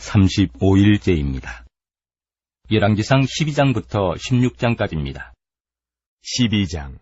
35일째입니다. 열왕기상 12장부터 16장까지입니다. 12장.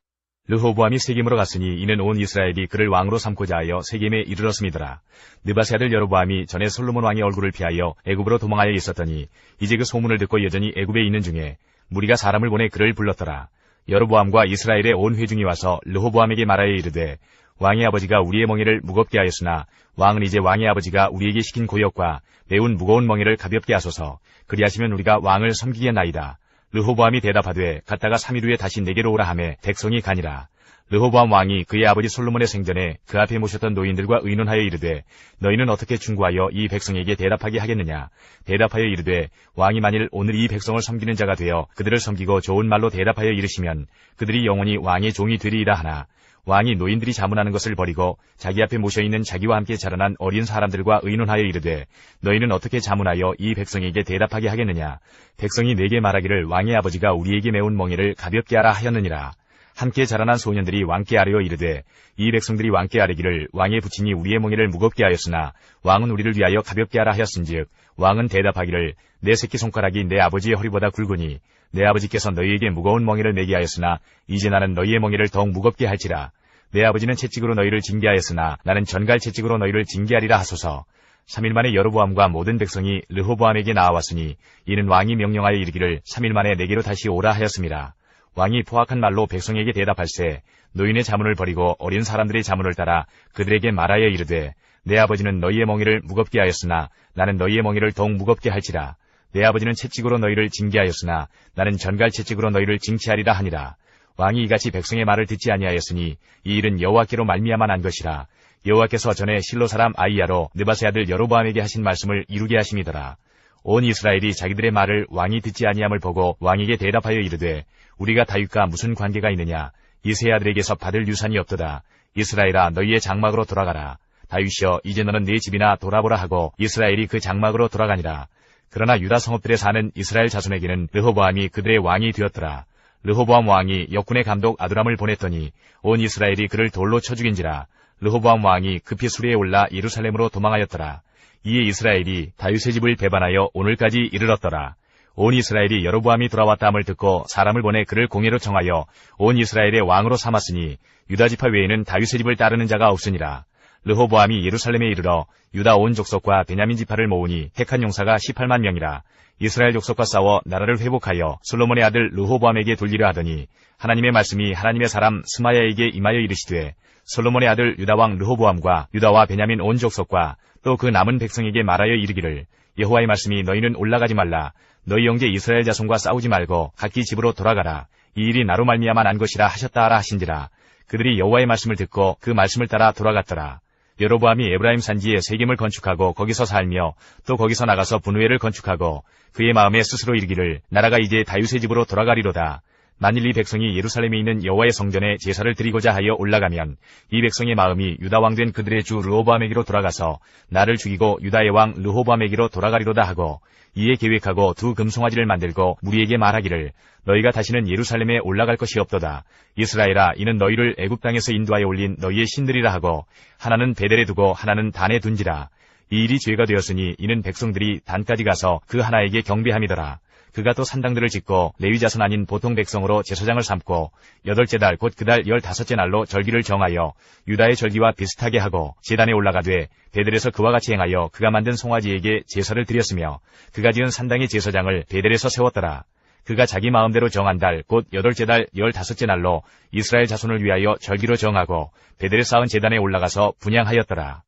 르호보암이 세겜으로 갔으니 이는 온 이스라엘이 그를 왕으로 삼고자 하여 세겜에 이르렀음이더라. 느밧의 아들 여로보암이 전에 솔로몬 왕의 얼굴을 피하여 애굽으로 도망하여 있었더니 이제 그 소문을 듣고 여전히 애굽에 있는 중에 무리가 사람을 보내 그를 불렀더라. 여로보암과 이스라엘의 온 회중이 와서 르호보암에게 말하여 이르되 왕의 아버지가 우리의 멍에를 무겁게 하였으나 왕은 이제 왕의 아버지가 우리에게 시킨 고역과 매운 무거운 멍에를 가볍게 하소서. 그리하시면 우리가 왕을 섬기겠나이다. 르호보암이 대답하되 갔다가 3일 후에 다시 내게로 오라 하매 백성이 가니라. 르호보암 왕이 그의 아버지 솔로몬의 생전에 그 앞에 모셨던 노인들과 의논하여 이르되 너희는 어떻게 충고하여 이 백성에게 대답하게 하겠느냐. 대답하여 이르되 왕이 만일 오늘 이 백성을 섬기는 자가 되어 그들을 섬기고 좋은 말로 대답하여 이르시면 그들이 영원히 왕의 종이 되리이다 하나 왕이 노인들이 자문하는 것을 버리고 자기 앞에 모셔있는 자기와 함께 자라난 어린 사람들과 의논하여 이르되 너희는 어떻게 자문하여 이 백성에게 대답하게 하겠느냐. 백성이 내게 말하기를 왕의 아버지가 우리에게 메운 멍에를 가볍게 하라 하였느니라. 함께 자라난 소년들이 왕께 아뢰어 이르되 이 백성들이 왕께 아뢰기를 왕의 부친이 우리의 멍에를 무겁게 하였으나 왕은 우리를 위하여 가볍게 하라 하였은즉 왕은 대답하기를 내 새끼손가락이 내 아버지의 허리보다 굵으니 내 아버지께서 너희에게 무거운 멍에를 매게 하였으나 이제 나는 너희의 멍에를 더욱 무겁게 할지라. 내 아버지는 채찍으로 너희를 징계하였으나 나는 전갈 채찍으로 너희를 징계하리라 하소서. 3일 만에 여로보암과 모든 백성이 르호보암에게 나아왔으니 이는 왕이 명령하여 이르기를 3일 만에 내게로 다시 오라 하였음이라. 왕이 포악한 말로 백성에게 대답할세 노인의 자문을 버리고 어린 사람들의 자문을 따라 그들에게 말하여 이르되 내 아버지는 너희의 멍에를 무겁게 하였으나 나는 너희의 멍에를 더욱 무겁게 할지라. 내 아버지는 채찍으로 너희를 징계하였으나 나는 전갈 채찍으로 너희를 징치하리라 하니라. 왕이 이같이 백성의 말을 듣지 아니하였으니 이 일은 여호와께로 말미암아 난 것이라. 여호와께서 전에 실로 사람 아이야로 느밧의 아들 여로보암에게 하신 말씀을 이루게 하심이더라. 온 이스라엘이 자기들의 말을 왕이 듣지 아니함을 보고 왕에게 대답하여 이르되 우리가 다윗과 무슨 관계가 있느냐. 이새의 아들에게서 받을 유산이 없도다. 이스라엘아 너희의 장막으로 돌아가라. 다윗이여 이제 너는 네 집이나 돌아보라 하고 이스라엘이 그 장막으로 돌아가니라. 그러나 유다 성읍들에 사는 이스라엘 자손에게는 르호보암이 그들의 왕이 되었더라. 르호보암 왕이 역군의 감독 아두람을 보냈더니 온 이스라엘이 그를 돌로 쳐 죽인지라. 르호보암 왕이 급히 수레에 올라 예루살렘으로 도망하였더라. 이에 이스라엘이 다윗의 집을 배반하여 오늘까지 이르렀더라. 온 이스라엘이 여로보암이 돌아왔다 함을 듣고 사람을 보내 그를 공회로 청하여 온 이스라엘의 왕으로 삼았으니 유다 지파 외에는 다윗의 집을 따르는 자가 없으니라. 르호보암이 예루살렘에 이르러 유다 온 족속과 베냐민 지파를 모으니 택한 용사가 18만 명이라. 이스라엘 족속과 싸워 나라를 회복하여 솔로몬의 아들 르호보암에게 돌리려 하더니 하나님의 말씀이 하나님의 사람 스마야에게 임하여 이르시되 솔로몬의 아들 유다왕 르호보암과 유다와 베냐민 온 족속과 또 그 남은 백성에게 말하여 이르기를 여호와의 말씀이 너희는 올라가지 말라. 너희 형제 이스라엘 자손과 싸우지 말고 각기 집으로 돌아가라. 이 일이 나로 말미암아 난 것이라 하셨다 하라 하신지라. 그들이 여호와의 말씀을 듣고 그 말씀을 따라 돌아갔더라. 여로보암이 에브라임 산지에 세겜을 건축하고 거기서 살며 또 거기서 나가서 분우엘을 건축하고 그의 마음에 스스로 이르기를 나라가 이제 다윗의 집으로 돌아가리로다. 만일 이 백성이 예루살렘에 있는 여호와의 성전에 제사를 드리고자 하여 올라가면 이 백성의 마음이 유다 왕 된 그들의 주 르호보암에게로 돌아가서 나를 죽이고 유다의 왕 르호보암에게로 돌아가리로다 하고 이에 계획하고 두 금송아지를 만들고 무리에게 말하기를 너희가 다시는 예루살렘에 올라갈 것이 없도다. 이스라엘아 이는 너희를 애굽 땅에서 인도하여 올린 너희의 신들이라 하고 하나는 베델에 두고 하나는 단에 둔지라. 이 일이 죄가 되었으니 이는 백성들이 단까지 가서 그 하나에게 경배함이더라. 그가 또 산당들을 짓고 레위 자손 아닌 보통 백성으로 제사장을 삼고 8째 달 곧 그 달 15째 날로 절기를 정하여 유다의 절기와 비슷하게 하고 제단에 올라가되 베델에서 그와 같이 행하여 그가 만든 송아지에게 제사를 드렸으며 그가 지은 산당의 제사장을 베델에서 세웠더라. 그가 자기 마음대로 정한 달 곧 8째 달 15째 날로 이스라엘 자손을 위하여 절기로 정하고 베델에 쌓은 제단에 올라가서 분향하였더라.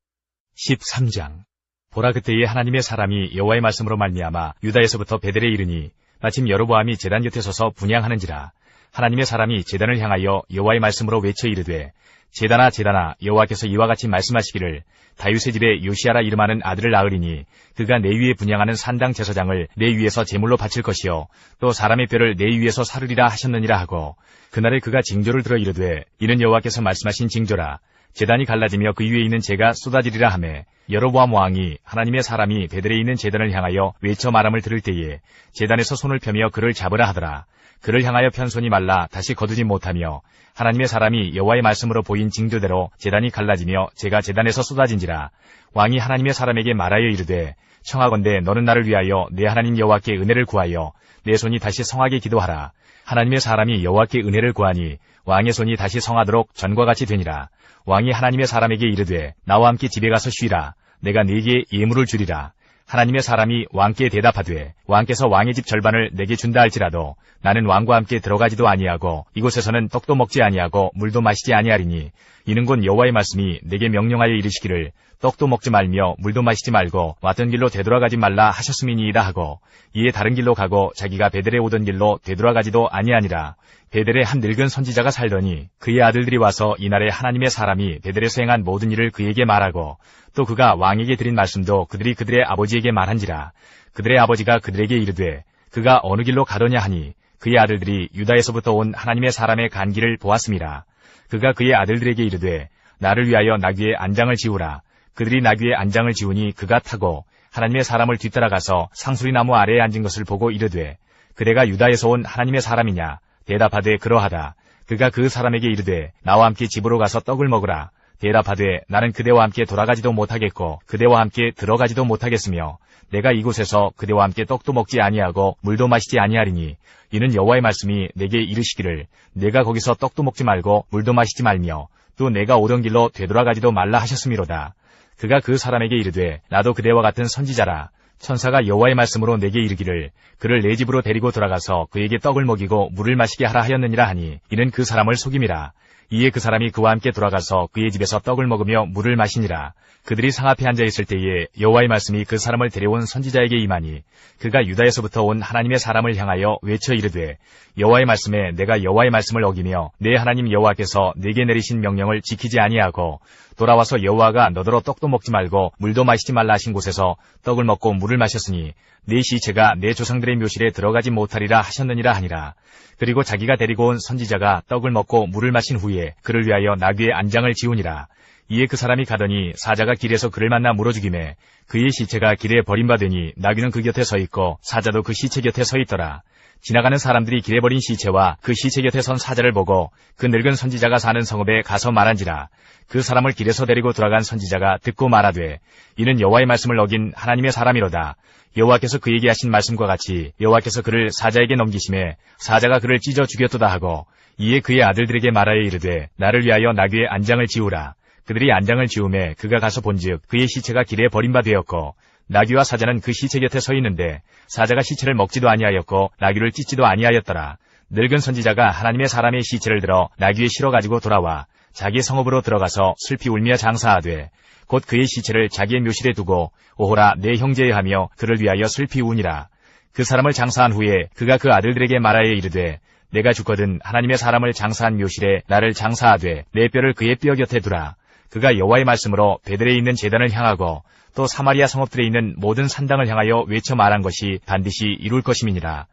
13장. 보라 그때에 하나님의 사람이 여호와의 말씀으로 말미암아 유다에서부터 베델에 이르니 마침 여로보암이 제단 곁에 서서 분향하는지라. 하나님의 사람이 제단을 향하여 여호와의 말씀으로 외쳐 이르되 제단아 제단아 여호와께서 이와 같이 말씀하시기를 다윗의 집에 요시아라 이름하는 아들을 낳으리니 그가 내 위에 분향하는 산당 제사장을 내 위에서 제물로 바칠 것이요 또 사람의 뼈를 내 위에서 사르리라 하셨느니라 하고 그날에 그가 징조를 들어 이르되 이는 여호와께서 말씀하신 징조라. 제단이 갈라지며 그 위에 있는 재가 쏟아지리라 하매 여로보암 왕이 하나님의 사람이 베델에 있는 제단을 향하여 외쳐 말함을 들을 때에 제단에서 손을 펴며 그를 잡으라 하더라. 그를 향하여 편손이 말라 다시 거두지 못하며 하나님의 사람이 여호와의 말씀으로 보인 징조대로 제단이 갈라지며 재가 제단에서 쏟아진지라. 왕이 하나님의 사람에게 말하여 이르되 청하건대 너는 나를 위하여 내 하나님 여호와께 은혜를 구하여 내 손이 다시 성하게 기도하라. 하나님의 사람이 여호와께 은혜를 구하니 왕의 손이 다시 성하도록 전과 같이 되니라. 왕이 하나님의 사람에게 이르되 나와 함께 집에 가서 쉬라. 내가 네게 예물을 주리라. 하나님의 사람이 왕께 대답하되 왕께서 왕의 집 절반을 내게 준다 할지라도 나는 왕과 함께 들어가지도 아니하고 이곳에서는 떡도 먹지 아니하고 물도 마시지 아니하리니 이는 곧 여호와의 말씀이 내게 명령하여 이르시기를 떡도 먹지 말며 물도 마시지 말고 왔던 길로 되돌아가지 말라 하셨음이니이다 하고 이에 다른 길로 가고 자기가 베델에 오던 길로 되돌아가지도 아니하니라. 베델에 한 늙은 선지자가 살더니 그의 아들들이 와서 이날에 하나님의 사람이 베델에서 행한 모든 일을 그에게 말하고 또 그가 왕에게 드린 말씀도 그들이 그들의 아버지에게 말한지라. 그들의 아버지가 그들에게 이르되 그가 어느 길로 가더냐 하니 그의 아들들이 유다에서부터 온 하나님의 사람의 간 길을 보았음이라. 그가 그의 아들들에게 이르되 나를 위하여 나귀의 안장을 지우라. 그들이 나귀의 안장을 지우니 그가 타고 하나님의 사람을 뒤따라가서 상수리 나무 아래에 앉은 것을 보고 이르되 그대가 유다에서 온 하나님의 사람이냐? 대답하되 그러하다. 그가 그 사람에게 이르되 나와 함께 집으로 가서 떡을 먹으라. 대답하되 나는 그대와 함께 돌아가지도 못하겠고 그대와 함께 들어가지도 못하겠으며 내가 이곳에서 그대와 함께 떡도 먹지 아니하고 물도 마시지 아니하리니 이는 여호와의 말씀이 내게 이르시기를 내가 거기서 떡도 먹지 말고 물도 마시지 말며 또 내가 오던 길로 되돌아가지도 말라 하셨음이로다. 그가 그 사람에게 이르되 나도 그대와 같은 선지자라. 천사가 여호와의 말씀으로 내게 이르기를 그를 내 집으로 데리고 돌아가서 그에게 떡을 먹이고 물을 마시게 하라 하였느니라 하니 이는 그 사람을 속임이라. 이에 그 사람이 그와 함께 돌아가서 그의 집에서 떡을 먹으며 물을 마시니라. 그들이 상 앞에 앉아 있을 때에 여호와의 말씀이 그 사람을 데려온 선지자에게 임하니 그가 유다에서부터 온 하나님의 사람을 향하여 외쳐 이르되 여호와의 말씀에 내가 여호와의 말씀을 어기며 내 하나님 여호와께서 내게 내리신 명령을 지키지 아니하고 돌아와서 여호와가 너더러 떡도 먹지 말고 물도 마시지 말라 하신 곳에서 떡을 먹고 물을 마셨으니 내 시체가 내 조상들의 묘실에 들어가지 못하리라 하셨느니라 하니라. 그리고 자기가 데리고 온 선지자가 떡을 먹고 물을 마신 후에 그를 위하여 나귀의 안장을 지우니라. 이에 그 사람이 가더니 사자가 길에서 그를 만나 물어주기매 그의 시체가 길에 버림받으니 나귀는 그 곁에 서 있고 사자도 그 시체 곁에 서 있더라. 지나가는 사람들이 길에 버린 시체와 그 시체 곁에 선 사자를 보고 그 늙은 선지자가 사는 성읍에 가서 말한지라. 그 사람을 길에서 데리고 돌아간 선지자가 듣고 말하되 이는 여호와의 말씀을 어긴 하나님의 사람이로다. 여호와께서 그에게 하신 말씀과 같이 여호와께서 그를 사자에게 넘기심에 사자가 그를 찢어 죽였도다 하고 이에 그의 아들들에게 말하여 이르되 나를 위하여 나귀의 안장을 지우라. 그들이 안장을 지우매 그가 가서 본즉 그의 시체가 길에 버림바 되었고 나귀와 사자는 그 시체 곁에 서 있는데 사자가 시체를 먹지도 아니하였고 나귀를 찢지도 아니하였더라. 늙은 선지자가 하나님의 사람의 시체를 들어 나귀에 실어 가지고 돌아와 자기 성읍으로 들어가서 슬피 울며 장사하되 곧 그의 시체를 자기의 묘실에 두고 오호라 내 형제여 하며 그를 위하여 슬피 우니라. 그 사람을 장사한 후에 그가 그 아들들에게 말하여 이르되 내가 죽거든 하나님의 사람을 장사한 묘실에 나를 장사하되 내 뼈를 그의 뼈 곁에 두라. 그가 여호와의 말씀으로 베델에 있는 제단을 향하고 또 사마리아 성읍들에 있는 모든 산당을 향하여 외쳐 말한 것이 반드시 이룰 것임이니라.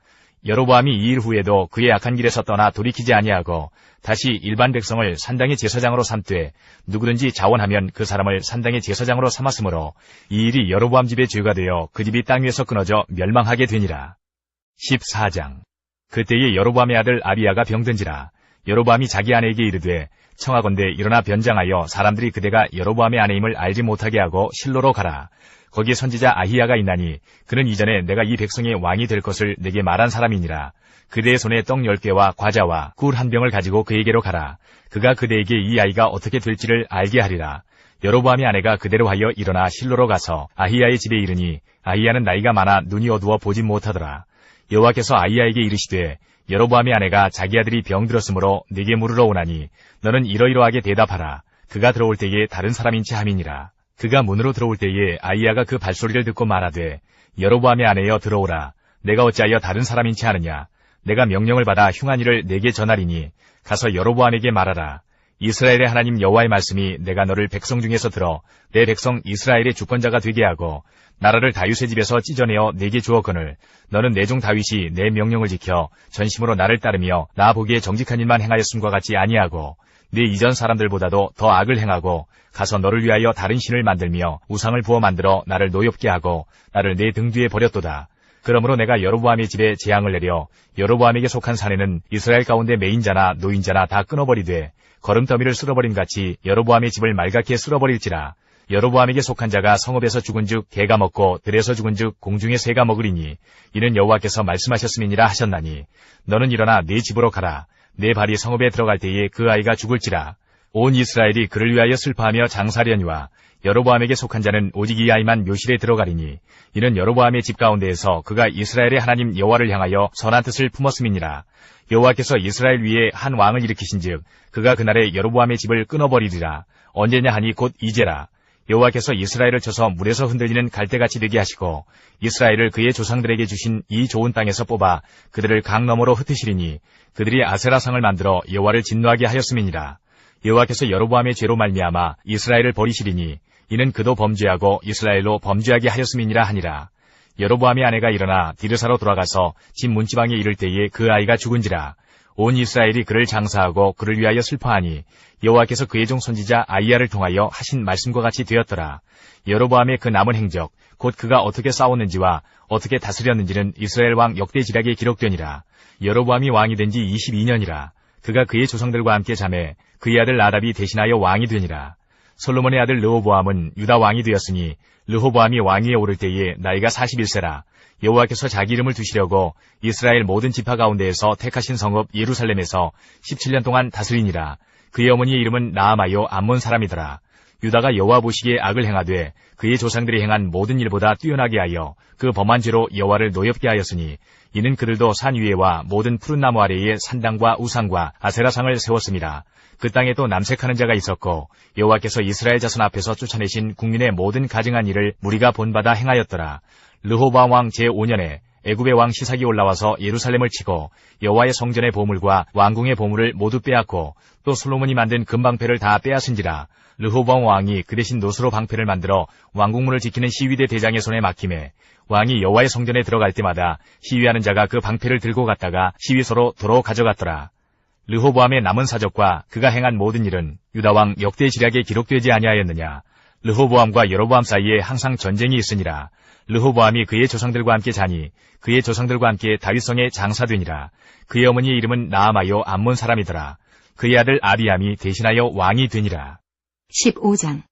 여로보암이 이 일 후에도 그의 악한 길에서 떠나 돌이키지 아니하고 다시 일반 백성을 산당의 제사장으로 삼되 누구든지 자원하면 그 사람을 산당의 제사장으로 삼았으므로 이 일이 여로보암 집의 죄가 되어 그 집이 땅 위에서 끊어져 멸망하게 되니라. 14장. 그때에 여로보암의 아들 아비야가 병든지라. 여로보암이 자기 아내에게 이르되 청하건대 일어나 변장하여 사람들이 그대가 여로보암의 아내임을 알지 못하게 하고 실로로 가라. 거기에 선지자 아히야가 있나니 그는 이전에 내가 이 백성의 왕이 될 것을 내게 말한 사람이니라. 그대의 손에 떡 10개와 과자와 꿀 1병을 가지고 그에게로 가라. 그가 그대에게 이 아이가 어떻게 될지를 알게 하리라. 여로보암의 아내가 그대로 하여 일어나 실로로 가서 아히야의 집에 이르니 아히야는 나이가 많아 눈이 어두워 보지 못하더라. 여호와께서 아히야에게 이르시되 여로보암의 아내가 자기 아들이 병들었으므로 네게 물으러 오나니 너는 이러이러하게 대답하라. 그가 들어올 때에 다른 사람인지 함이니라. 그가 문으로 들어올 때에 아히야가 그 발소리를 듣고 말하되 여로보암의 아내여 들어오라. 내가 어찌하여 다른 사람인지 하느냐. 내가 명령을 받아 흉한 일을 내게 전하리니 가서 여로보암에게 말하라. 이스라엘의 하나님 여호와의 말씀이 내가 너를 백성 중에서 들어 내 백성 이스라엘의 주권자가 되게 하고 나라를 다윗의 집에서 찢어내어 내게 주었거늘 너는 내 종 다윗이 내 명령을 지켜 전심으로 나를 따르며 나 보기에 정직한 일만 행하였음과 같지 아니하고 네 이전 사람들보다도 더 악을 행하고 가서 너를 위하여 다른 신을 만들며 우상을 부어 만들어 나를 노엽게 하고 나를 내 등 뒤에 버렸도다. 그러므로 내가 여로보암의 집에 재앙을 내려 여로보암에게 속한 사내는 이스라엘 가운데 매인자나 노인자나 다 끊어버리되 거름더미를 쓸어버림 같이 여로보암의 집을 말갛게 쓸어버릴지라. 여로보암에게 속한 자가 성읍에서 죽은즉 개가 먹고 들에서 죽은즉 공중의 새가 먹으리니 이는 여호와께서 말씀하셨음이니라 하셨나니 너는 일어나 네 집으로 가라. 내 발이 성읍에 들어갈 때에 그 아이가 죽을지라. 온 이스라엘이 그를 위하여 슬퍼하며 장사하려니와 여로보암에게 속한 자는 오직 이 아이만 묘실에 들어가리니 이는 여로보암의 집 가운데에서 그가 이스라엘의 하나님 여호와를 향하여 선한 뜻을 품었음이니라. 여호와께서 이스라엘 위에 한 왕을 일으키신즉 그가 그날에 여로보암의 집을 끊어버리리라. 언제냐 하니 곧 이제라. 여호와께서 이스라엘을 쳐서 물에서 흔들리는 갈대같이 되게 하시고 이스라엘을 그의 조상들에게 주신 이 좋은 땅에서 뽑아 그들을 강 너머로 흩으시리니 그들이 아세라상을 만들어 여호와를 진노하게 하였음이니라. 여호와께서 여로보암의 죄로 말미암아 이스라엘을 버리시리니 이는 그도 범죄하고 이스라엘로 범죄하게 하였음이니라 하니라. 여로보암의 아내가 일어나 디르사로 돌아가서 집 문지방에 이를 때에 그 아이가 죽은지라. 온 이스라엘이 그를 장사하고 그를 위하여 슬퍼하니 여호와께서 그의 종 선지자 아이야를 통하여 하신 말씀과 같이 되었더라. 여로보암의 그 남은 행적 곧 그가 어떻게 싸웠는지와 어떻게 다스렸는지는 이스라엘 왕 역대지략에 기록되니라. 여로보암이 왕이 된 지 22년이라. 그가 그의 조상들과 함께 자매 그의 아들 나답이 대신하여 왕이 되니라. 솔로몬의 아들 르호보암은 유다 왕이 되었으니 르호보암이 왕위에 오를 때에 나이가 41세라. 여호와께서 자기 이름을 두시려고 이스라엘 모든 지파 가운데에서 택하신 성읍 예루살렘에서 17년 동안 다스리니라. 그의 어머니의 이름은 나아마요 암몬 사람이더라. 유다가 여호와 보시기에 악을 행하되 그의 조상들이 행한 모든 일보다 뛰어나게 하여 그 범한 죄로 여호와를 노엽게 하였으니 이는 그들도 산 위에와 모든 푸른 나무 아래에 산당과 우상과 아세라상을 세웠습니다. 그 땅에 또 남색하는 자가 있었고 여호와께서 이스라엘 자손 앞에서 쫓아내신 국민의 모든 가증한 일을 무리가 본받아 행하였더라. 르호보암 왕 제5년에 애굽의 왕 시삭이 올라와서 예루살렘을 치고 여호와의 성전의 보물과 왕궁의 보물을 모두 빼앗고 또 솔로몬이 만든 금방패를 다 빼앗은지라. 르호보암 왕이 그 대신 노스로 방패를 만들어 왕궁문을 지키는 시위대 대장의 손에 맡김에 왕이 여호와의 성전에 들어갈 때마다 시위하는 자가 그 방패를 들고 갔다가 시위소로 도로 가져갔더라. 르호보암의 남은 사적과 그가 행한 모든 일은 유다 왕 역대지략에 기록되지 아니하였느냐. 르호보암과 여로보암 사이에 항상 전쟁이 있으니라. 르호보암이 그의 조상들과 함께 자니 그의 조상들과 함께 다윗성에 장사되니라. 그의 어머니의 이름은 나아마요 암몬 사람이더라. 그의 아들 아비암이 대신하여 왕이 되니라. 15장.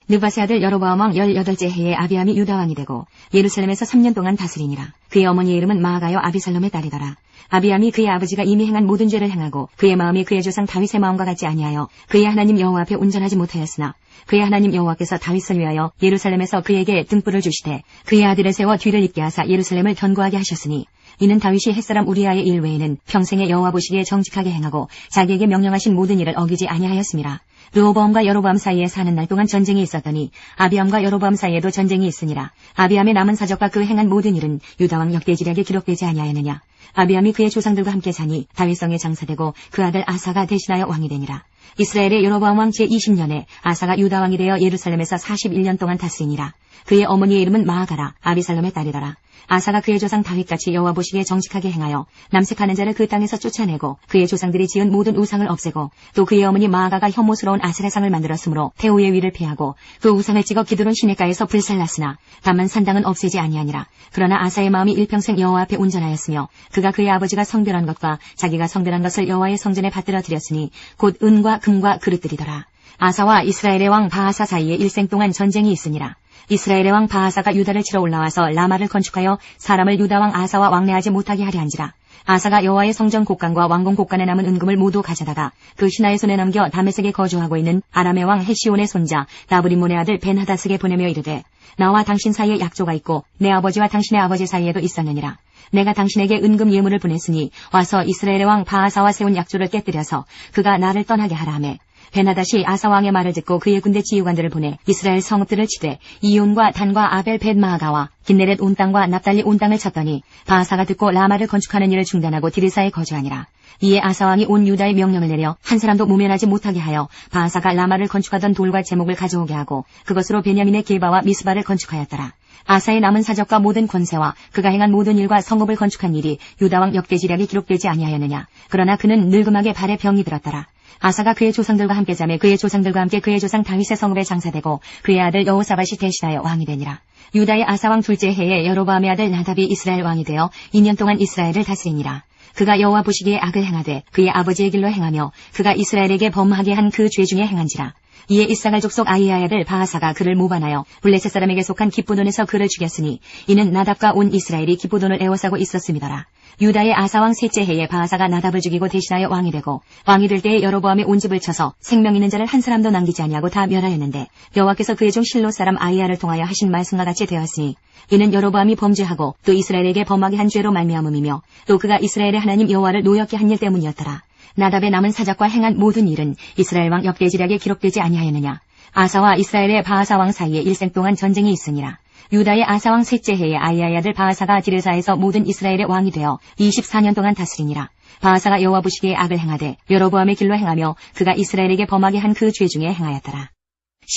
느바세 아들 여로보암 왕 18째 해에 아비암이 유다 왕이 되고 예루살렘에서 3년 동안 다스리니라. 그의 어머니의 이름은 마아가요 아비살롬의 딸이더라. 아비암이 그의 아버지가 이미 행한 모든 죄를 행하고 그의 마음이 그의 조상 다윗의 마음과 같지 아니하여 그의 하나님 여호와 앞에 온전하지 못하였으나 그의 하나님 여호와께서 다윗을 위하여 예루살렘에서 그에게 등불을 주시되 그의 아들을 세워 뒤를 잇게 하사 예루살렘을 견고하게 하셨으니 이는 다윗이 햇사람 우리아의 일 외에는 평생에 여호와 보시기에 정직하게 행하고 자기에게 명령하신 모든 일을 어기지 아니하였습니다. 르호보암과 여로보암 사이에 사는 날 동안 전쟁이 있었더니 아비암과 여로보암 사이에도 전쟁이 있으니라. 아비암의 남은 사적과 그 행한 모든 일은 유다왕 역대지략에 기록되지 아니하였느냐. 아비암이 그의 조상들과 함께 자니 다윗성에 장사되고 그 아들 아사가 대신하여 왕이 되니라. 이스라엘의 여로보암 왕 제20년에 아사가 유다 왕이 되어 예루살렘에서 41년 동안 다스리니라. 그의 어머니의 이름은 마아가라 아비살롬의 딸이더라. 아사가 그의 조상 다윗같이 여호와 보시기에 정직하게 행하여 남색하는 자를 그 땅에서 쫓아내고 그의 조상들이 지은 모든 우상을 없애고 또 그의 어머니 마아가가 혐오스러운 아세라상을 만들었으므로 태우의 위를 피하고 그 우상을 찍어 기드론 시내가에서 불살랐으나 다만 산당은 없애지 아니하니라. 그러나 아사의 마음이 일평생 여호와 앞에 온전하였으며 그가 그의 아버지가 성별한 것과 자기가 성별한 것을 여호와의 성전에 받들어 드렸으니 곧 은과 금과 그릇들이더라. 아사와 이스라엘의 왕 바하사 사이에 일생 동안 전쟁이 있으니라. 이스라엘의 왕 바하사가 유다를 치러 올라와서 라마를 건축하여 사람을 유다 왕 아사와 왕래하지 못하게 하려 한지라. 아사가 여호와의 성전 곡간과 왕궁 곡간에 남은 은금을 모두 가져다가 그 신하의 손에 넘겨 다메섹에 거주하고 있는 아람의 왕 헤시온의 손자 다브림몬의 아들 벤하다스게 보내며 이르되 나와 당신 사이에 약조가 있고 내 아버지와 당신의 아버지 사이에도 있었느니라. 내가 당신에게 은금 예물을 보냈으니 와서 이스라엘의 왕 바하사와 세운 약조를 깨뜨려서 그가 나를 떠나게 하라 하매 베나닷이 아사 왕의 말을 듣고 그의 군대 지휘관들을 보내 이스라엘 성읍들을 치되 이온과 단과 아벨 벳마아가와 긴네렛 온 땅과 납달리 온 땅을 쳤더니 바하사가 듣고 라마를 건축하는 일을 중단하고 디르사에 거주하니라. 이에 아사 왕이 온 유다에 명령을 내려 한 사람도 무면하지 못하게 하여 바하사가 라마를 건축하던 돌과 제목을 가져오게 하고 그것으로 베냐민의 길바와 미스바를 건축하였더라. 아사의 남은 사적과 모든 권세와 그가 행한 모든 일과 성읍을 건축한 일이 유다왕 역대지략에 기록되지 아니하였느냐. 그러나 그는 늙음하게 발에 병이 들었더라. 아사가 그의 조상들과 함께 자매 그의 조상들과 함께 그의 조상 다윗의 성읍에 장사되고 그의 아들 여호사밧이 대신하여 왕이 되니라. 유다의 아사왕 둘째 해에 여로보암의 아들 나답이 이스라엘 왕이 되어 2년 동안 이스라엘을 다스리니라. 그가 여호와 보시기에 악을 행하되 그의 아버지의 길로 행하며 그가 이스라엘에게 범하게 한 그 죄 중에 행한지라. 이에 이스라엘 족속 아이야의 아들 바하사가 그를 모반하여 블레셋 사람에게 속한 기브돈에서 그를 죽였으니 이는 나답과 온 이스라엘이 기브돈을 애워싸고 있었음이더라. 유다의 아사왕 셋째 해에 바하사가 나답을 죽이고 대신하여 왕이 되고 왕이 될 때에 여로보암의 온 집을 쳐서 생명 있는 자를 한 사람도 남기지 아니하고 다 멸하였는데 여호와께서 그의 종 실로 사람 아이야를 통하여 하신 말씀과 같이 되었으니 이는 여로보암이 범죄하고 또 이스라엘에게 범하게 한 죄로 말미암음이며 또 그가 이스라엘의 하나님 여호와를 노엽게 한 일 때문이었더라. 나답의 남은 사적과 행한 모든 일은 이스라엘 왕 역대지략에 기록되지 아니하였느냐. 아사와 이스라엘의 바하사 왕 사이에 일생 동안 전쟁이 있으니라. 유다의 아사 왕 셋째 해에 아이야의 아들 바하사가 디르사에서 모든 이스라엘의 왕이 되어 24년 동안 다스리니라. 바하사가 여호와 보시기에 악을 행하되 여로보암의 길로 행하며 그가 이스라엘에게 범하게 한 그 죄 중에 행하였더라.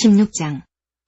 16장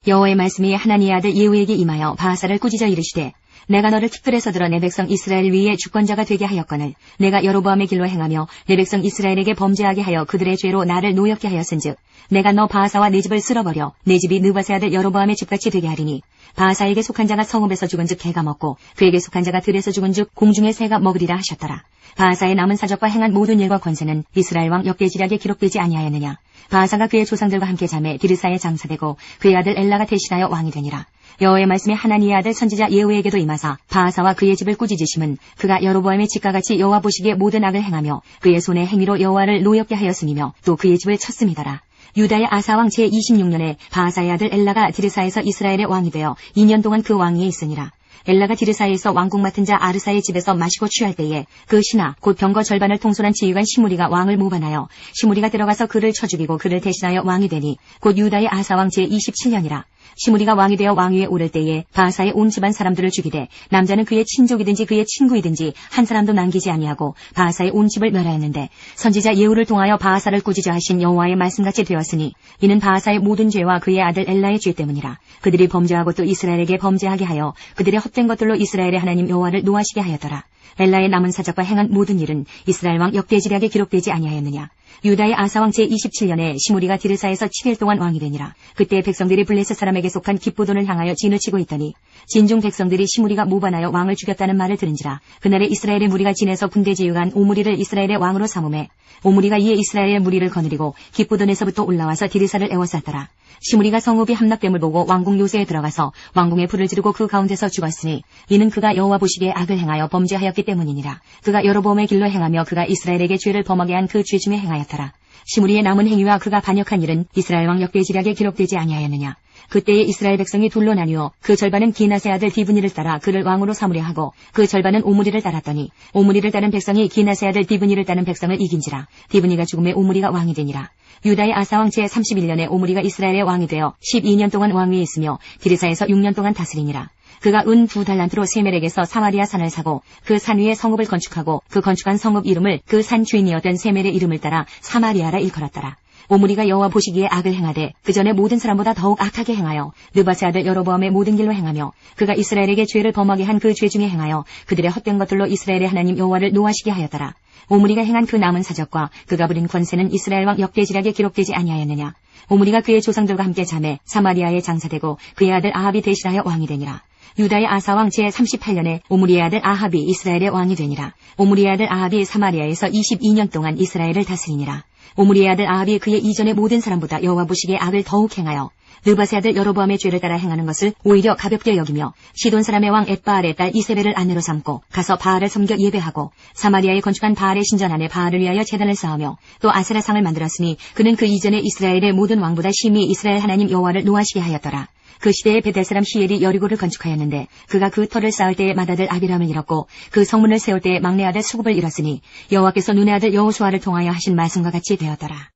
여호와의 말씀이 하나니의 아들 예후에게 임하여 바하사를 꾸짖어 이르시되 내가 너를 특별해서 들어 내 백성 이스라엘 위에 주권자가 되게 하였거늘 내가 여로보암의 길로 행하며 내 백성 이스라엘에게 범죄하게 하여 그들의 죄로 나를 노엽게 하였은즉 내가 너 바하사와 내 집을 쓸어버려 내 집이 느바세 아들 여로보암의 집같이 되게 하리니 바하사에게 속한 자가 성읍에서 죽은즉 개가 먹고 그에게 속한 자가 들에서 죽은즉 공중의 새가 먹으리라 하셨더라. 바하사의 남은 사적과 행한 모든 일과 권세는 이스라엘 왕 역대지략에 기록되지 아니하였느냐. 바하사가 그의 조상들과 함께 잠에 디르사에 장사되고 그의 아들 엘라가 대신하여 왕이 되니라. 여호와의 말씀이 하나니의 아들 선지자 예후에게도 임하사 바하사와 그의 집을 꾸짖으심은 그가 여로보암의 집과 같이 여호와 보시기에 모든 악을 행하며 그의 손의 행위로 여호와를 노엽게 하였음이며 또 그의 집을 쳤음이더라. 유다의 아사왕 제26년에 바하사의 아들 엘라가 디르사에서 이스라엘의 왕이 되어 2년 동안 그 왕위에 있으니라. 엘라가 디르사에서 왕궁 맡은 자 아르사의 집에서 마시고 취할 때에 그 신하 곧 병거 절반을 통솔한 지휘관 시므리가 왕을 모반하여 시므리가 들어가서 그를 쳐 죽이고 그를 대신하여 왕이 되니 곧 유다의 아사왕 제27년이라. 시므리가 왕이 되어 왕위에 오를 때에 바하사의 온 집안 사람들을 죽이되 남자는 그의 친족이든지 그의 친구이든지 한 사람도 남기지 아니하고 바하사의 온 집을 멸하였는데 선지자 예후를 통하여 바하사를 꾸짖어 하신 여호와의 말씀같이 되었으니 이는 바하사의 모든 죄와 그의 아들 엘라의 죄 때문이라. 그들이 범죄하고 또 이스라엘에게 범죄하게 하여 그들의 헛된 것들로 이스라엘의 하나님 여호와를 노하시게 하였더라. 엘라의 남은 사적과 행한 모든 일은 이스라엘 왕 역대지략에 기록되지 아니하였느냐. 유다의 아사왕 제27년에 시므리가 디르사에서 7일 동안 왕이 되니라. 그때 백성들이 블레셋 사람에게 속한 기브돈을 향하여 진을 치고 있더니 진중 백성들이 시므리가 모반하여 왕을 죽였다는 말을 들은지라. 그날에 이스라엘의 무리가 진에서 군대 지휘관 오므리를 이스라엘의 왕으로 삼음해 오므리가 이에 이스라엘의 무리를 거느리고 기브돈에서부터 올라와서 디르사를 애워쌌더라. 시므리가 성읍이 함락됨을 보고 왕궁 요새에 들어가서 왕궁에 불을 지르고 그 가운데서 죽었으니 이는 그가 여호와 보시기에 악을 행하여 범죄하였기 때문이니라. 그가 여로보암의 길로 행하며 그가 이스라엘에게 죄를 범하게 한 그 죄 중에 행하였더라. 시므리의 남은 행위와 그가 반역한 일은 이스라엘 왕 역대지략에 기록되지 아니하였느냐. 그때에 이스라엘 백성이 둘로 나뉘어 그 절반은 기나세 아들 디브니를 따라 그를 왕으로 삼으려 하고 그 절반은 오므리를 따랐더니 오므리를 따른 백성이 기나세 아들 디브니를 따른 백성을 이긴지라. 디브니가 죽음에 오므리가 왕이 되니라. 유다의 아사왕 제31년에 오므리가 이스라엘의 왕이 되어 12년 동안 왕위에 있으며 디르사에서 6년 동안 다스리니라. 그가 은 2달란트로 세멜에게서 사마리아 산을 사고 그 산 위에 성읍을 건축하고 그 건축한 성읍 이름을 그 산 주인이었던 세멜의 이름을 따라 사마리아라 일컬었더라. 오므리가 여호와 보시기에 악을 행하되 그 전에 모든 사람보다 더욱 악하게 행하여 느바세 아들 여로보암의 모든 길로 행하며 그가 이스라엘에게 죄를 범하게 한 그 죄 중에 행하여 그들의 헛된 것들로 이스라엘의 하나님 여호와를 노하시게 하였더라. 오므리가 행한 그 남은 사적과 그가 부린 권세는 이스라엘 왕 역대지략에 기록되지 아니하였느냐. 오므리가 그의 조상들과 함께 잠에 사마리아에 장사되고 그의 아들 아합이 대신하여 왕이 되니라. 유다의 아사왕 제38년에 오므리의 아들 아합이 이스라엘의 왕이 되니라. 오므리의 아들 아합이 사마리아에서 22년 동안 이스라엘을 다스리니라. 오므리의 아들 아합이 그의 이전의 모든 사람보다 여호와 보시기에 악을 더욱 행하여 느바세 아들 여로보암의 죄를 따라 행하는 것을 오히려 가볍게 여기며 시돈 사람의 왕 엣바알의 딸 이세벨을 아내로 삼고 가서 바알을 섬겨 예배하고 사마리아에 건축한 바알의 신전 안에 바알을 위하여 제단을 쌓으며 또 아세라상을 만들었으니 그는 그 이전에 이스라엘의 모든 왕보다 심히 이스라엘 하나님 여호와를 노하시게 하였더라. 그 시대에 베델 사람 시엘이 여리고를 건축하였는데 그가 그 터를 쌓을 때에 맏아들 아비람을 잃었고 그 성문을 세울 때에 막내 아들 수굽을 잃었으니 여호와께서 눈의 아들 여호수아를 통하여 하신 말씀과 같이 되었더라.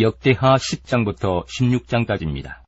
역대하 10장부터 16장까지입니다.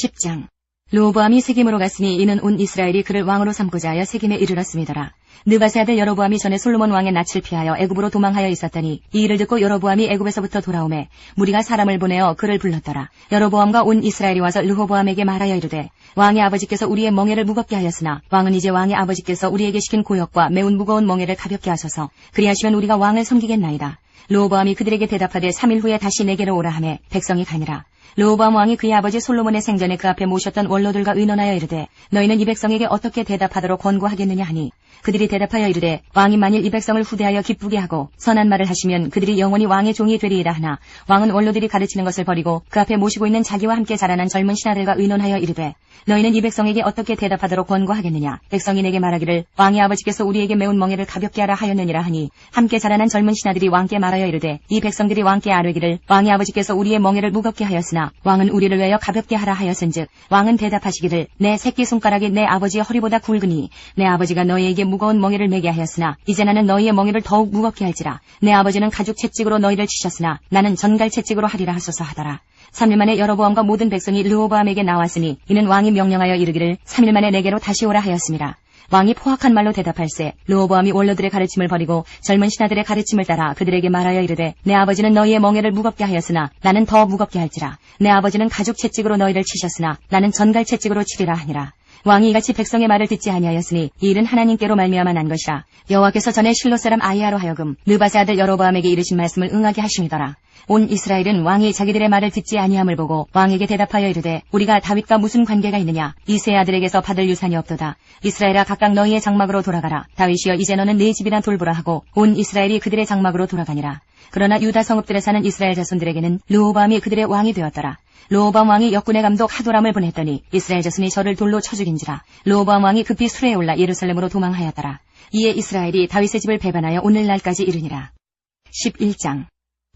10장 르호보암이 세겜으로 갔으니 이는 온 이스라엘이 그를 왕으로 삼고자 하여 세겜에 이르렀음이더라. 느바세 아들 여로보암이 전에 솔로몬 왕의 낯을 피하여 애굽으로 도망하여 있었더니 이 일을 듣고 여로보암이 애굽에서부터 돌아오매 무리가 사람을 보내어 그를 불렀더라. 여로보암과 온 이스라엘이 와서 르호보암에게 말하여 이르되 왕의 아버지께서 우리의 멍에를 무겁게 하였으나 왕은 이제 왕의 아버지께서 우리에게 시킨 고역과 매운 무거운 멍에를 가볍게 하소서. 그리하시면 우리가 왕을 섬기겠나이다. 르호보암이 그들에게 대답하되 3일 후에 다시 내게로 오라 하매 백성이 가니라. 르호보암 왕이 그의 아버지 솔로몬의 생전에 그 앞에 모셨던 원로들과 의논하여 이르되 너희는 이 백성에게 어떻게 대답하도록 권고하겠느냐 하니 그들이 대답하여 이르되 왕이 만일 이 백성을 후대하여 기쁘게 하고 선한 말을 하시면 그들이 영원히 왕의 종이 되리이다 하나 왕은 원로들이 가르치는 것을 버리고 그 앞에 모시고 있는 자기와 함께 자라난 젊은 신하들과 의논하여 이르되 너희는 이 백성에게 어떻게 대답하도록 권고하겠느냐. 백성이 내게 말하기를 왕의 아버지께서 우리에게 매운 멍에를 가볍게 하라 하였느니라 하니 함께 자라난 젊은 신하들이 왕께 말하여 이르되 이 백성들이 왕께 아뢰기를 왕의 아버지께서 우리의 멍에를 무겁게 하였으나 왕은 우리를 위하여 가볍게 하라 하였은즉 왕은 대답하시기를 내 새끼손가락이 내 아버지의 허리보다 굵으니 내 아버지가 너희에게 무거운 멍에를 매게 하였으나 이제 나는 너희의 멍에를 더욱 무겁게 할지라. 내 아버지는 가죽 채찍으로 너희를 치셨으나 나는 전갈 채찍으로 하리라 하소서 하더라. 3일 만에 여로보암과 모든 백성이 르호보암에게 나왔으니 이는 왕이 명령하여 이르기를 3일 만에 내게로 다시 오라 하였습니다. 왕이 포악한 말로 대답할세 르호보암이 원로들의 가르침을 버리고 젊은 신하들의 가르침을 따라 그들에게 말하여 이르되 내 아버지는 너희의 멍에를 무겁게 하였으나 나는 더 무겁게 할지라. 내 아버지는 가죽 채찍으로 너희를 치셨으나 나는 전갈 채찍으로 치리라 하니라. 왕이 이같이 백성의 말을 듣지 아니하였으니 이 일은 하나님께로 말미암아 난 것이라. 여호와께서 전에 실로 사람 아히야로 하여금 느바세 아들 여로보암에게 이르신 말씀을 응하게 하심이더라. 온 이스라엘은 왕이 자기들의 말을 듣지 아니함을 보고 왕에게 대답하여 이르되 우리가 다윗과 무슨 관계가 있느냐. 이세 아들에게서 받을 유산이 없도다. 이스라엘아 각각 너희의 장막으로 돌아가라. 다윗이여 이제 너는 네 집이나 돌보라 하고 온 이스라엘이 그들의 장막으로 돌아가니라. 그러나 유다 성읍들에 사는 이스라엘 자손들에게는 르호보암이 그들의 왕이 되었더라. 르호보암 왕이 역군의 감독 하도람을 보냈더니 이스라엘 자손이 저를 돌로 쳐 죽인지라. 르호보암 왕이 급히 수레에 올라 예루살렘으로 도망하였더라. 이에 이스라엘이 다윗의 집을 배반하여 오늘날까지 이르니라. 11장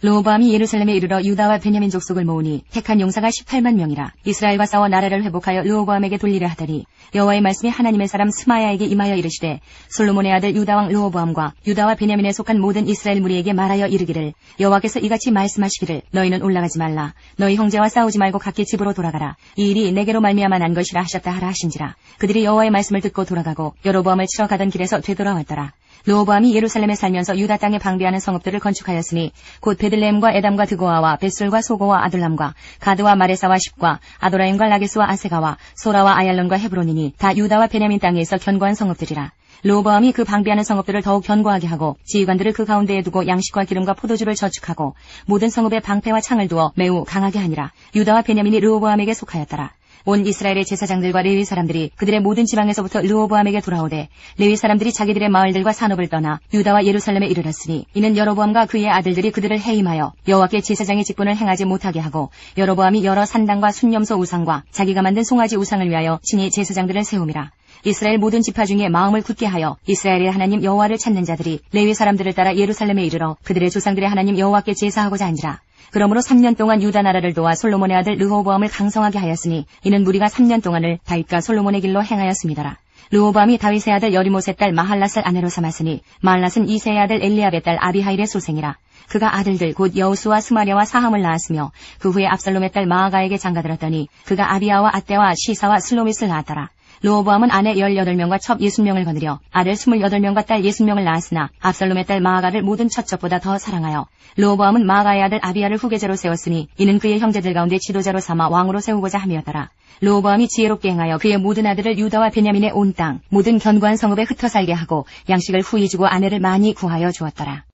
르호보암이 예루살렘에 이르러 유다와 베냐민 족속을 모으니 택한 용사가 18만 명이라. 이스라엘과 싸워 나라를 회복하여 르호보암에게 돌리려 하더니 여호와의 말씀이 하나님의 사람 스마야에게 임하여 이르시되 솔로몬의 아들 유다왕 르호보암과 유다와 베냐민에 속한 모든 이스라엘 무리에게 말하여 이르기를 여호와께서 이같이 말씀하시기를 너희는 올라가지 말라. 너희 형제와 싸우지 말고 각기 집으로 돌아가라. 이 일이 내게로 말미암아 난 것이라 하셨다 하라 하신지라. 그들이 여호와의 말씀을 듣고 돌아가고 여로보암을 치러 가던 길에서 되돌아왔더라. 르호보암이 예루살렘에 살면서 유다 땅에 방비하는 성읍들을 건축하였으니 곧 베들레헴과 에담과 드고아와 벳술과 소고와 아둘람과 가드와 마레사와 십과 아도라임과 라게스와 아세가와 소라와 아얄론과 헤브론이니 다 유다와 베냐민 땅에 있어 견고한 성읍들이라. 르호보암이 그 방비하는 성읍들을 더욱 견고하게 하고 지휘관들을 그 가운데에 두고 양식과 기름과 포도주를 저축하고 모든 성읍에 방패와 창을 두어 매우 강하게 하니라. 유다와 베냐민이 르호보암에게 속하였더라. 온 이스라엘의 제사장들과 레위 사람들이 그들의 모든 지방에서부터 르호보암에게 돌아오되 레위 사람들이 자기들의 마을들과 산업을 떠나 유다와 예루살렘에 이르렀으니 이는 여로보암과 그의 아들들이 그들을 해임하여 여호와께 제사장의 직분을 행하지 못하게 하고 여로보암이 여러 산당과 순념소 우상과 자기가 만든 송아지 우상을 위하여 친히 제사장들을 세움이라. 이스라엘 모든 지파 중에 마음을 굳게 하여 이스라엘의 하나님 여호와를 찾는 자들이 레위 사람들을 따라 예루살렘에 이르러 그들의 조상들의 하나님 여호와께 제사하고자 한지라. 그러므로 3년 동안 유다 나라를 도와 솔로몬의 아들 르호보암을 강성하게 하였으니 이는 무리가 3년 동안을 다윗과 솔로몬의 길로 행하였습니다라. 르호보암이 다윗의 아들 여리못의 딸 마할랏을 아내로 삼았으니 마할랏은 이새의 아들 엘리압의 딸 아비하일의 소생이라. 그가 아들들 곧 여우수와 스마랴와 사함을 낳았으며 그 후에 압살롬의 딸 마아가에게 장가들었더니 그가 아비야와 아떼와 시사와 슬로밋을 낳았더라. 르호보암은 아내 18명과 첩 60명을 거느려 아들 28명과 딸 60명을 낳았으나 압살롬의 딸 마아가를 모든 첩첩보다 더 사랑하여 르호보암은 마아가의 아들 아비야를 후계자로 세웠으니 이는 그의 형제들 가운데 지도자로 삼아 왕으로 세우고자 함이었더라. 르호보암이 지혜롭게 행하여 그의 모든 아들을 유다와 베냐민의 온 땅 모든 견고한 성읍에 흩어 살게 하고 양식을 후히 주고 아내를 많이 구하여 주었더라.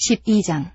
12장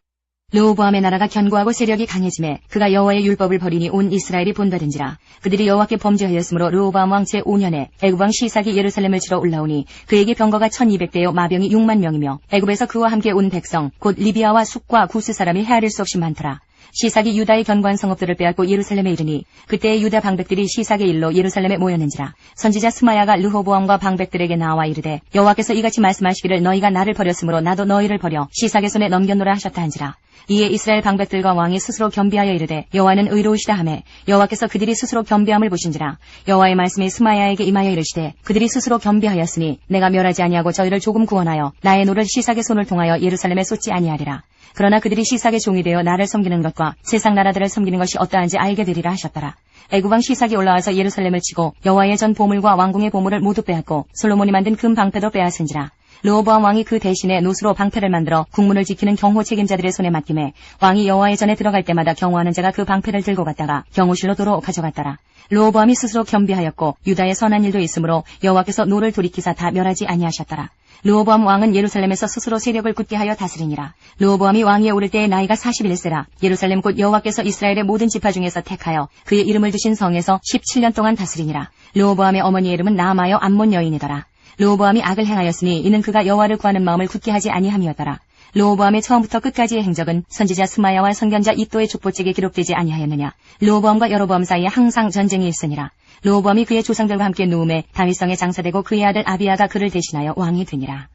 르호보암의 나라가 견고하고 세력이 강해지매 그가 여호와의 율법을 버리니 온 이스라엘이 본받은지라. 그들이 여호와께 범죄하였으므로 르호보암 왕 제5년에 애굽 왕 시삭이 예루살렘을 치러 올라오니 그에게 병거가 1200대요 마병이 6만 명이며 애굽에서 그와 함께 온 백성 곧 리비아와 숙과 구스 사람이 헤아릴 수 없이 많더라. 시삭이 유다의 견고한 성읍들을 빼앗고 예루살렘에 이르니 그때의 유다 방백들이 시삭의 일로 예루살렘에 모였는지라. 선지자 스마야가 르호보암과 방백들에게 나와 이르되 여호와께서 이같이 말씀하시기를 너희가 나를 버렸으므로 나도 너희를 버려 시삭의 손에 넘겨노라 하셨다 한지라. 이에 이스라엘 방백들과 왕이 스스로 겸비하여 이르되 여호와는 의로우시다 하매 여호와께서 그들이 스스로 겸비함을 보신지라. 여호와의 말씀이 스마야에게 임하여 이르시되 그들이 스스로 겸비하였으니 내가 멸하지 아니하고 저희를 조금 구원하여 나의 노를 시삭의 손을 통하여 예루살렘에 쏟지 아니하리라. 그러나 그들이 시삭의 종이 되어 나를 섬기는 것과 세상 나라들을 섬기는 것이 어떠한지 알게 되리라 하셨더라. 애굽 왕 시삭이 올라와서 예루살렘을 치고 여호와의 전 보물과 왕궁의 보물을 모두 빼앗고 솔로몬이 만든 금 방패도 빼앗은지라. 르호보암 왕이 그 대신에 노수로 방패를 만들어 국문을 지키는 경호 책임자들의 손에 맡김에 왕이 여호와의 전에 들어갈 때마다 경호하는 자가 그 방패를 들고 갔다가 경호실로 도로 가져갔더라. 르호보암이 스스로 겸비하였고 유다의 선한 일도 있으므로 여호와께서 노를 돌이키사 다 멸하지 아니하셨더라. 르호보암 왕은 예루살렘에서 스스로 세력을 굳게 하여 다스리니라. 르호보암이 왕위에 오를 때의 나이가 41세라. 예루살렘 곧 여호와께서 이스라엘의 모든 지파 중에서 택하여 그의 이름을 두신 성에서 17년 동안 다스리니라. 르호보암의 어머니의 이름은 나아마여 암몬 여인이더라. 르호보암이 악을 행하였으니 이는 그가 여호와를 구하는 마음을 굳게 하지 아니함이었더라. 르호보암의 처음부터 끝까지의 행적은 선지자 스마야와 선견자 이또의 족보책에 기록되지 아니하였느냐. 르호보암과 여로보암 사이에 항상 전쟁이 있으니라. 르호보암이 그의 조상들과 함께 누움에 다윗성에 장사되고 그의 아들 아비야가 그를 대신하여 왕이 되니라.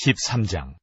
13장.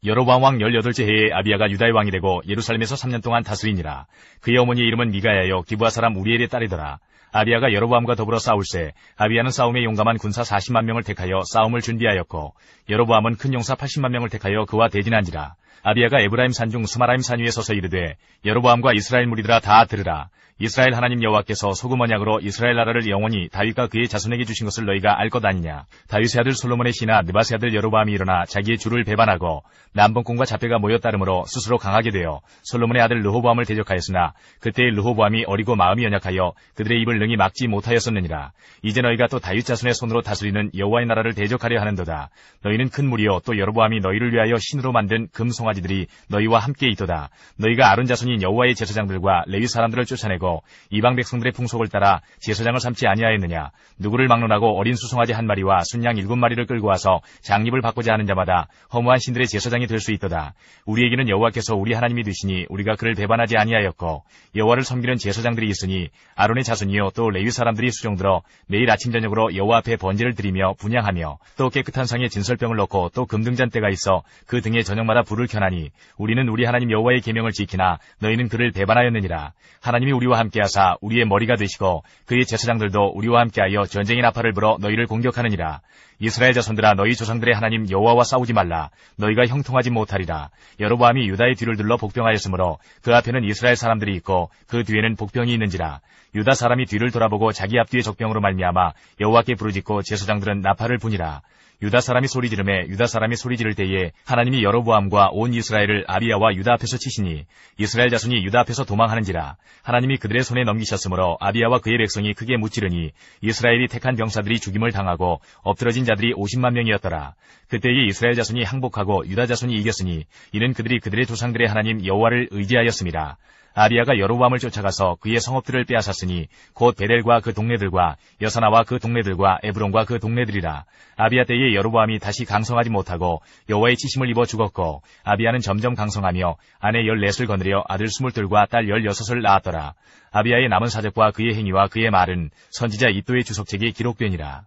여로보암 왕 18째 해에 아비야가 유다의 왕이 되고 예루살렘에서 3년 동안 다스리니라. 그의 어머니의 이름은 미가야여 기브아 사람 우리엘의 딸이더라. 아비야가 여로보암과 더불어 싸울새 아비야는 싸움에 용감한 군사 40만 명을 택하여 싸움을 준비하였고 여로보암은 큰 용사 80만 명을 택하여 그와 대진한지라. 아비야가 에브라임 산중 스마라임 산 위에 서서 이르되 여로보암과 이스라엘 무리들아 다 들으라. 이스라엘 하나님 여호와께서 소금 언약으로 이스라엘 나라를 영원히 다윗과 그의 자손에게 주신 것을 너희가 알 것 아니냐. 다윗의 아들 솔로몬의 시나 느바스의 아들 여로보암이 일어나 자기의 주를 배반하고 남번꾼과 잡배가 모여 따름으로 스스로 강하게 되어 솔로몬의 아들 르호보암을 대적하였으나 그때의 르호보암이 어리고 마음이 연약하여 그들의 입을 능히 막지 못하였었느니라. 이제 너희가 또 다윗 자손의 손으로 다스리는 여호와의 나라를 대적하려 하는도다. 너희는 큰 무리요 또 여로보암이 너희를 위하여 신으로 만든 금송아지들이 너희와 함께 있도다. 너희가 아론 자손인 여호와의 제사장들과 레위 사람들을 쫓아내고 이방 백성들의 풍속을 따라 제사장을 삼지 아니하였느냐. 누구를 막론하고 어린 수송아지 한 마리와 순양 7마리를 끌고 와서 장립을 받고자 하는 자마다 허무한 신들의 제사장이 될 수 있도다. 우리에게는 여호와께서 우리 하나님이 되시니 우리가 그를 배반하지 아니하였고 여호와를 섬기는 제사장들이 있으니 아론의 자손이요 또 레위 사람들이 수종들어 매일 아침 저녁으로 여호와 앞에 번제를 드리며 분향하며 또 깨끗한 상에 진설병을 넣고 또 금등잔대가 있어 그 등에 저녁마다 불을 켜나니 우리는 우리 하나님 여호와의 계명을 지키나 너희는 그를 배반하였느니라. 하나님이 우리와 함께하사 우리의 머리가 되시고 그의 제사장들도 우리와 함께하여 전쟁의 나팔을 불어 너희를 공격하느니라. 이스라엘 자손들아 너희 조상들의 하나님 여호와와 싸우지 말라. 너희가 형통하지 못하리라. 여로보암이 유다의 뒤를 둘러 복병하였으므로 그 앞에는 이스라엘 사람들이 있고 그 뒤에는 복병이 있는지라. 유다 사람이 뒤를 돌아보고 자기 앞뒤에 적병으로 말미암아 여호와께 부르짖고 제사장들은 나팔을 부니라. 유다 사람이 소리 지르매 유다 사람이 소리 지를 때에 하나님이 여로보암과 온 이스라엘을 아비야와 유다 앞에서 치시니 이스라엘 자손이 유다 앞에서 도망하는지라. 하나님이 그들의 손에 넘기셨으므로 아비야와 그의 백성이 크게 무찌르니 이스라엘이 택한 병사들이 죽임을 당하고 엎드러진 자들이 50만 명이었더라. 그때에 이스라엘 자손이 항복하고 유다 자손이 이겼으니 이는 그들이 그들의 조상들의 하나님 여호와를 의지하였습니다. 아비야가 여로보암을 쫓아가서 그의 성읍들을 빼앗았으니 곧 베델과 그 동네들과 여사나와 그 동네들과 에브론과 그 동네들이라. 아비야 때에 여로보암이 다시 강성하지 못하고 여호와의 치심을 입어 죽었고 아비야는 점점 강성하며 아내 14을 거느려 아들 22과 딸 16을 낳았더라. 아비야의 남은 사적과 그의 행위와 그의 말은 선지자 이또의 주석책에 기록되니라.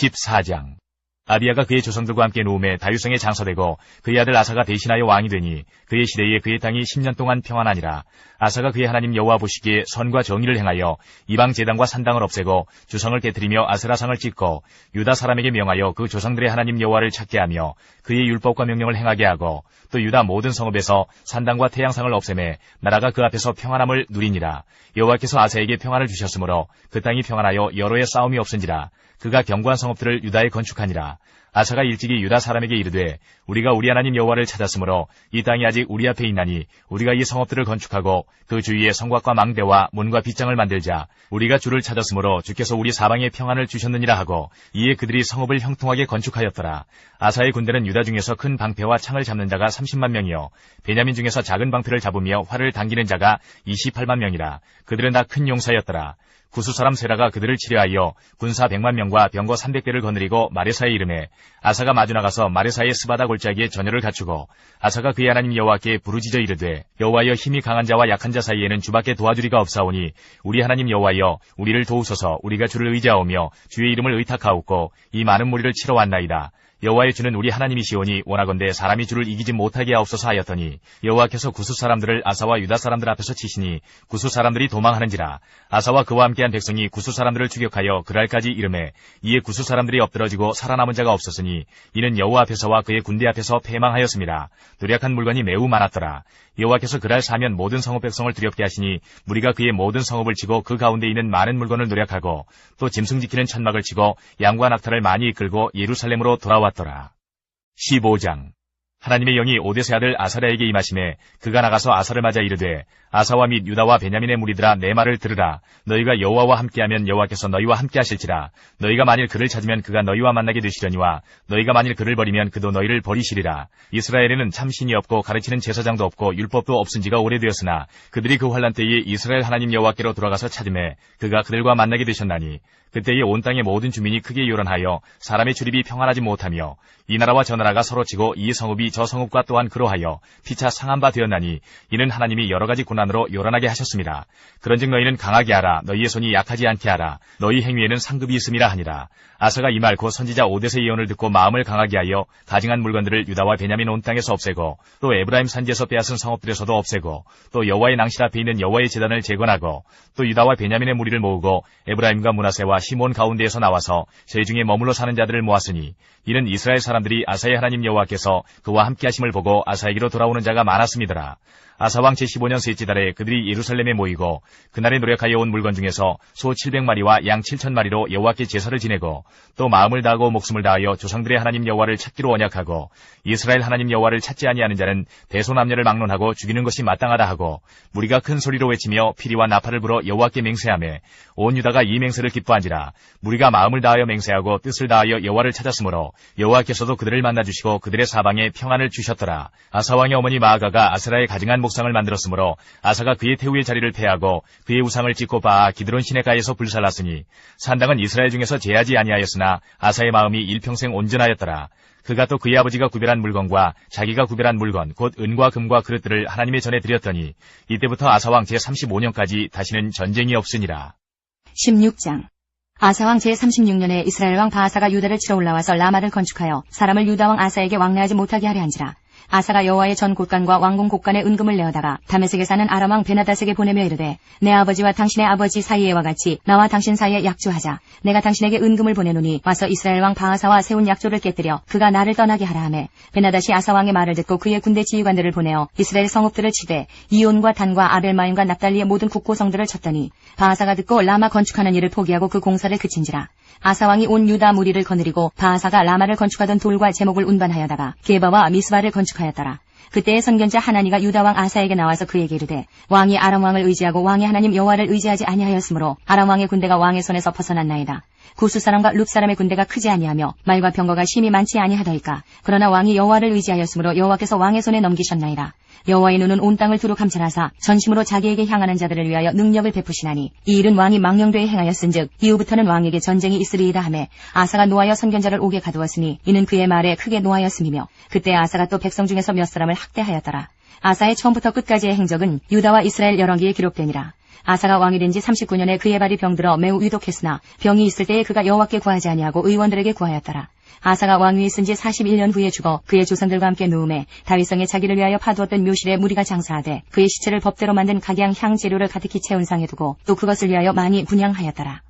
14장. 아비야가 그의 조상들과 함께 누움에 다윗성에 장사되고 그의 아들 아사가 대신하여 왕이 되니 그의 시대에 그의 땅이 10년 동안 평안하니라. 아사가 그의 하나님 여호와 보시기에 선과 정의를 행하여 이방 제단과 산당을 없애고 주성을 깨뜨리며 아스라상을 찢고 유다 사람에게 명하여 그 조상들의 하나님 여호와를 찾게 하며 그의 율법과 명령을 행하게 하고 또 유다 모든 성읍에서 산당과 태양상을 없애매 나라가 그 앞에서 평안함을 누리니라. 여호와께서 아사에게 평안을 주셨으므로 그 땅이 평안하여 여로의 싸움이 없은지라. 그가 견고한 성읍들을 유다에 건축하니라. 아사가 일찍이 유다 사람에게 이르되 우리가 우리 하나님 여호와를 찾았으므로 이 땅이 아직 우리 앞에 있나니 우리가 이 성읍들을 건축하고 그 주위에 성곽과 망대와 문과 빗장을 만들자. 우리가 주를 찾았으므로 주께서 우리 사방에 평안을 주셨느니라 하고 이에 그들이 성읍을 형통하게 건축하였더라. 아사의 군대는 유다 중에서 큰 방패와 창을 잡는 자가 30만 명이요 베냐민 중에서 작은 방패를 잡으며 활을 당기는 자가 28만 명이라. 그들은 다 큰 용사였더라. 구스 사람 세라가 그들을 치려하여 군사 100만 명과 병거 300대를 거느리고 마레사에 이르매 아사가 마주 나가서 마레사의 스바다 골짜기에 전열을 갖추고 아사가 그의 하나님 여호와께 부르짖어 이르되 여호와여 힘이 강한 자와 약한 자 사이에는 주밖에 도와주리가 없사오니 우리 하나님 여호와여 우리를 도우소서. 우리가 주를 의지하오며 주의 이름을 의탁하옵고 이 많은 무리를 치러 왔나이다. 여호와의 주는 우리 하나님이시오니 원하건대 사람이 주를 이기지 못하게 하옵소서 하였더니 여호와께서 구스 사람들을 아사와 유다 사람들 앞에서 치시니 구스 사람들이 도망하는지라. 아사와 그와 함께한 백성이 구스 사람들을 추격하여 그랄까지 이르매 이에 구스 사람들이 엎드러지고 살아남은 자가 없었으니 이는 여호와 앞에서와 그의 군대 앞에서 패망하였습니다. 노력한 물건이 매우 많았더라. 여호와께서 그날 사면 모든 성읍 백성을 두렵게 하시니 무리가 그의 모든 성읍을 치고 그 가운데 있는 많은 물건을 노력하고 또 짐승 지키는 천막을 치고 양과 낙타를 많이 이끌고 예루살렘으로 돌아왔더라. 15장. 하나님의 영이 오뎃의 아들 아사랴에게 임하심에 그가 나가서 아사를 맞아 이르되 아사와 및 유다와 베냐민의 무리들아 내 말을 들으라. 너희가 여호와와 함께하면 여호와께서 너희와 함께하실지라. 너희가 만일 그를 찾으면 그가 너희와 만나게 되시려니와 너희가 만일 그를 버리면 그도 너희를 버리시리라. 이스라엘에는 참 신이 없고 가르치는 제사장도 없고 율법도 없은 지가 오래되었으나 그들이 그 환란 때에 이스라엘 하나님 여호와께로 돌아가서 찾음에 그가 그들과 만나게 되셨나니 그때에 온 땅의 모든 주민이 크게 요란하여 사람의 출입이 평안하지 못하며 이 나라와 저 나라가 서로 치고 이 성읍이 저 성읍과 또한 그러하여 피차 상한 바 되었나니 이는 하나님이 여러 가지 고난으로 요란하게 하셨습니다. 그런즉 너희는 강하게 하라. 너희의 손이 약하지 않게 하라. 너희 행위에는 상급이 있음이라 하니라. 아사가 이 말 곧 선지자 오뎃의 예언을 듣고 마음을 강하게 하여 가증한 물건들을 유다와 베냐민 온 땅에서 없애고 또 에브라임 산지에서 빼앗은 성읍들에서도 없애고 또 여호와의 낭실 앞에 있는 여호와의 제단을 재건하고 또 유다와 베냐민의 무리를 모으고 에브라임과 므낫세와 시몬 가운데에서 나와서 제 중에 머물러 사는 자들을 모았으니 이는 이스라엘 사람들이 아사의 하나님 여호와께서 그와 함께 하심을 보고 아사에게로 돌아오는 자가 많았음이더라. 아사왕 제15년 셋째 달에 그들이 예루살렘에 모이고 그날에 노력하여 온 물건 중에서 소 700마리와 양 7,000마리로 여호와께 제사를 지내고 또 마음을 다하고 목숨을 다하여 조상들의 하나님 여호와를 찾기로 언약하고 이스라엘 하나님 여호와를 찾지 아니하는 자는 대소남녀를 막론하고 죽이는 것이 마땅하다 하고 무리가 큰 소리로 외치며 피리와 나팔을 불어 여호와께 맹세하며 온 유다가 이 맹세를 기뻐한지라. 무리가 마음을 다하여 맹세하고 뜻을 다하여 여호와를 찾았으므로 여호와께서도 그들을 만나주시고 그들의 사방에 평안을 주셨더라. 아사왕의 어머니 마아가가 아세라의 가증한 목상을 만들었으므로 아사가 그의 태우의 자리를 패하고 그의 우상을 찍고 바아 기드론 시내가에서 불살랐으니 산당은 이스라엘 중에서 제하지 아니하였으나 아사의 마음이 일평생 온전하였더라. 그가 또 그의 아버지가 구별한 물건과 자기가 구별한 물건 곧 은과 금과 그릇들을 하나님의 전에 드렸더니 이때부터 아사왕 제35년까지 다시는 전쟁이 없으니라. 16장. 아사왕 제36년에 이스라엘 왕 바아사가 유다를 치러 올라와서 라마를 건축하여 사람을 유다왕 아사에게 왕래하지 못하게 하려 한지라. 아사가 여호와의 전 곳간과 왕궁 곳간에 은금을 내어다가 다메섹에 사는 아람왕 베나닷에게 보내며 이르되 내 아버지와 당신의 아버지 사이에와 같이 나와 당신 사이에 약조하자. 내가 당신에게 은금을 보내노니 와서 이스라엘 왕 바아사와 세운 약조를 깨뜨려 그가 나를 떠나게 하라 하매 베나닷이 아사왕의 말을 듣고 그의 군대 지휘관들을 보내어 이스라엘 성읍들을 치되 이온과 단과 아벨마임과 납달리의 모든 국고성들을 쳤더니 바아사가 듣고 라마 건축하는 일을 포기하고 그 공사를 그친지라. 아사왕이 온 유다 무리를 거느리고 바아사가 라마를 건축하던 돌과 제목을 운반하여다가 게바와 미스바를 건축하였더라. 그때의 선견자 하나니가 유다왕 아사에게 나와서 그에게 이르되 왕이 아람왕을 의지하고 왕의 하나님 여호와를 의지하지 아니하였으므로 아람왕의 군대가 왕의 손에서 벗어났나이다. 구스 사람과 룹 사람의 군대가 크지 아니하며 말과 병거가 심히 많지 아니하더이까. 그러나 왕이 여호와를 의지하였으므로 여호와께서 왕의 손에 넘기셨나이다. 여호와의 눈은 온 땅을 두루 감찰하사 전심으로 자기에게 향하는 자들을 위하여 능력을 베푸시나니 이 일은 왕이 망령되이 행하였은즉 이후부터는 왕에게 전쟁이 있으리이다 하매 아사가 노하여 선견자를 옥에 가두었으니 이는 그의 말에 크게 노하였음이며 그때 아사가 또 백성 중에서 몇 사람을 학대하였더라. 아사의 처음부터 끝까지의 행적은 유다와 이스라엘 열왕기에 기록되니라. 아사가 왕이 된 지 39년에 그의 발이 병들어 매우 위독했으나 병이 있을 때에 그가 여호와께 구하지 아니하고 의원들에게 구하였더라. 아사가 왕위에 있은 지 41년 후에 죽어 그의 조상들과 함께 누움에 다윗성에 자기를 위하여 파두었던 묘실에 무리가 장사하되 그의 시체를 법대로 만든 각양 향 재료를 가득히 채운 상에 두고 또 그것을 위하여 많이 분향하였더라.